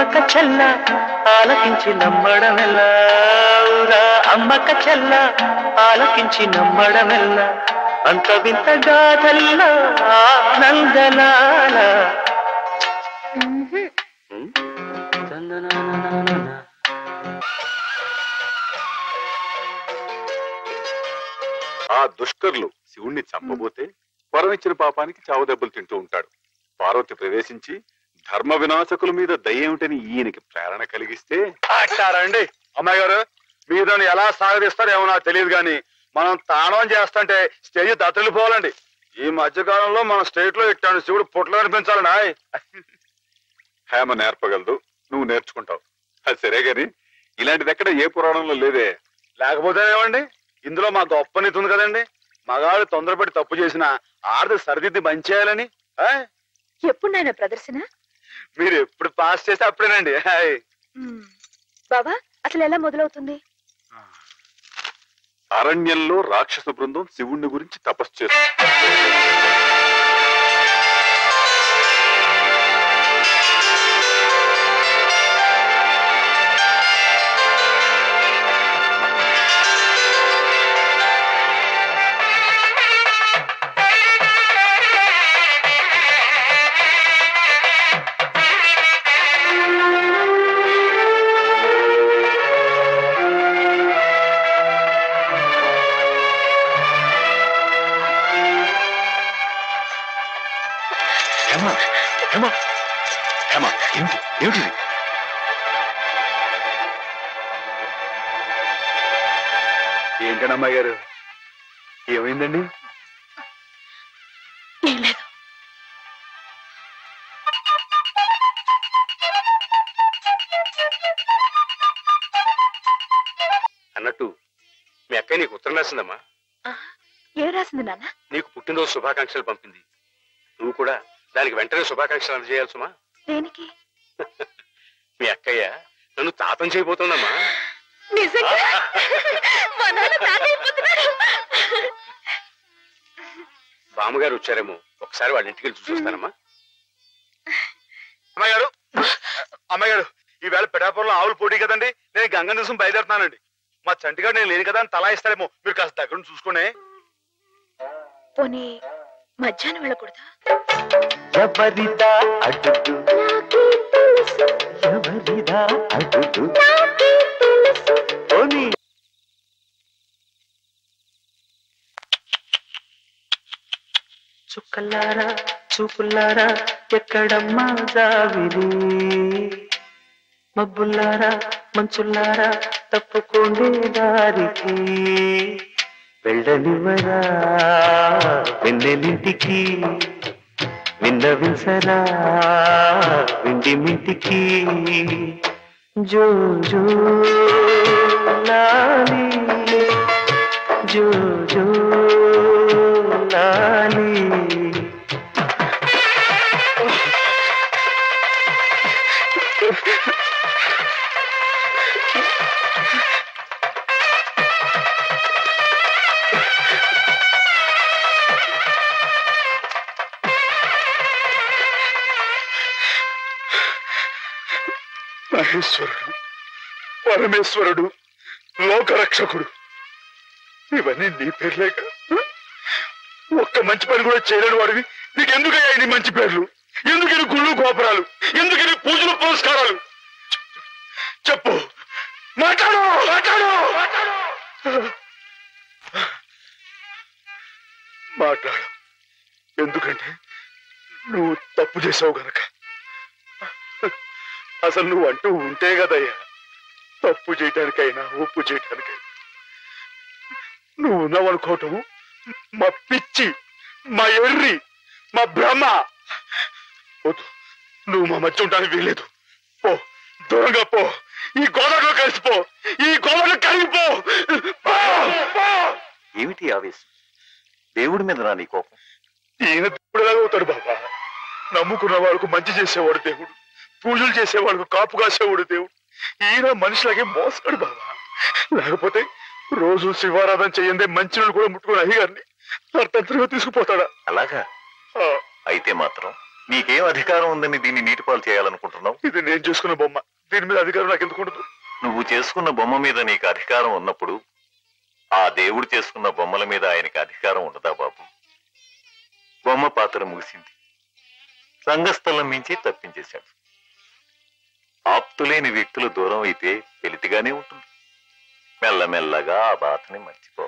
అమ్మక చెల్ల ఆలకించి నమ్మడమెల్లా ఊరా అమ్మక చెల్ల ఆలకించి నమ్మడమెల్ల అంత వింత గాథల్లో ఆనందలాల ఆ దుష్కర్లు శివుణ్ణి చంపబోతే వరమిచ్చిన పాపానికి చావు దెబ్బలు తింటూ ఉంటాడు. పార్వతి ప్రవేశించి ధర్మ వినాశకుల మీద దయ్యేమిటని ఈయనకి ప్రేరణ కలిగిస్తే అండి. అమ్మాయి గారు మీరు ఎలా సాగదీస్తారేమో నాకు తెలియదు కానీ మనం తాళం చేస్తుంటే స్టేజ్ దత్తలిపోవాలండి. ఈ మధ్యకాలంలో మన స్టేట్ లో ఇట్టాను శివుడు పుట్లో అనిపించాలండి. హేమ నేర్పగలదు, నువ్వు నేర్చుకుంటావు. అది సరే గాని ఇలాంటిది ఎక్కడ ఏ పురాణంలో లేదే. లేకపోతే ఏమండి, ఇందులో మా గొప్ప నీతి ఉంది కదండి. మగాడు తొందరపడి తప్పు చేసిన ఆడది సరిదిద్ది మంచేయాలని. ఎప్పుడు నాయన ప్రదర్శన? మీరు ఎప్పుడు పాస్ చేస్తే అప్పుడేనండి. బాబా అసలు ఎలా మొదలవుతుంది? అరణ్యంలో రాక్షస బృందం శివుణ్ణి గురించి తపస్సు చేస్తుంది. ఏమిటి ఏంటండి అమ్మాయి గారు, ఏమైందండి? ఏం లేదు. అన్నట్టు మీ అక్కయ్య నీకు ఉత్తరం రాసిందమ్మా. ఏం రాసింది నాన్న? నీకు పుట్టినరోజు శుభాకాంక్షలు పంపింది. నువ్వు కూడా దానికి వెంటనే శుభాకాంక్షలు అందజేయాలి సుమా. దేనికి? మీ అక్కయ్య నన్ను తాతం చేయబోతోందమ్మా. బామ్మగారు వచ్చారేమో, ఒకసారి వాళ్ళ ఇంటికి వెళ్ళి చూసొస్తానమ్మా. అమ్మాయి గారు, అమ్మాయి గారు, ఈవేళ పిఠాపురంలో ఆవులు పోటీ కదండి. నేను గంగ నిమిషం బయలుదేరుతున్నానండి. మా చంటిగాడు నేను లేని కదా అని తలా ఇస్తారేమో, మీరు కాస్త దగ్గర నుంచి చూసుకోండి. పోనీ మధ్యాహ్నం వెళ్ళకూడదా? ఎవరిదా అడుగు ఎవరిదా అడుగు పోనీ. చుక్కలారా చూపులారా ఎక్కడమ్మా జావిరి, మబ్బుల్లారా మంచుల్లారా తప్పుకోండి దారికి, వెళ్ళనివరా వెన్నెలింటికి, విన్నవించరా విండి మింటికి, జో జో లాలి జో జో లాలి. మహేశ్వరుడు, పరమేశ్వరుడు, లోకరక్షకుడు, ఇవన్నీ నీ పేర్లేక ఒక్క మంచి పని కూడా చేయలేని వాడివి. నీకెందుకయ్యా ఇన్ని మంచి పేర్లు? ఎందుకని గుళ్ళు గోపురాలు? ఎందుకని పూజలు పురస్కారాలు? చెప్పు, మాట్లాడు మాట్లాడు మాట్లాడు. ఎందుకంటే నువ్వు తప్పు చేసావు గనక. అసలు నువ్వు అంటూ ఉంటే కదయ్యా తప్పు చేయటానికైనా ఒప్పు చేయటానికైనా. నువ్వు ఉన్నావనుకోవటం మా పిచ్చి, మా ఎర్రి, మా భ్రమ. వద్దు, నువ్వు మా మధ్య ఉండడానికి వీల్లేదు. పో, దూరంగా పో, ఈ గోదావరిలో కలిసిపో, ఈ గోదావరిలో కలిగిపో. ఏమిటి ఆవేశం? దేవుడి మీద నా నీ కోపం? ఈయన దేవుడు ఎలాగవుతాడు బాబా? నమ్ముకున్న వాళ్ళకు మంచి చేసేవాడు దేవుడు, పూజలు చేసేవాళ్ళకు కాపు కాసేవాడు దేవుడు. ఈయన మనిషిలాగే మోసాడు బాబా. లేకపోతే రోజు శివారాధన చేయందే మంచి కూడా ముట్టుకుని అయ్యగారిని అర్థంతరంగా తీసుకుపోతాడా? అలాగా అయితే మాత్రం నీకేం అధికారం ఉందని దీన్ని నీటిపాలు చేయాలనుకుంటున్నావు? ఇది నేను చేసుకున్న బొమ్మ, దీని మీద అధికారం నాకు ఎందుకు ఉండదు? నువ్వు చేసుకున్న బొమ్మ మీద నీకు అధికారం ఉన్నప్పుడు ఆ దేవుడు చేసుకున్న బొమ్మల మీద ఆయనకి అధికారం ఉండదా బాబు? బొమ్మ పాత్ర ముగిసింది, రంగస్థలం మించి తప్పించేశాడు. ఆప్తులేని వ్యక్తులు దూరం అయితే వెలితిగానే ఉంటుంది. మెల్లమెల్లగా ఆ బాధని మర్చిపో.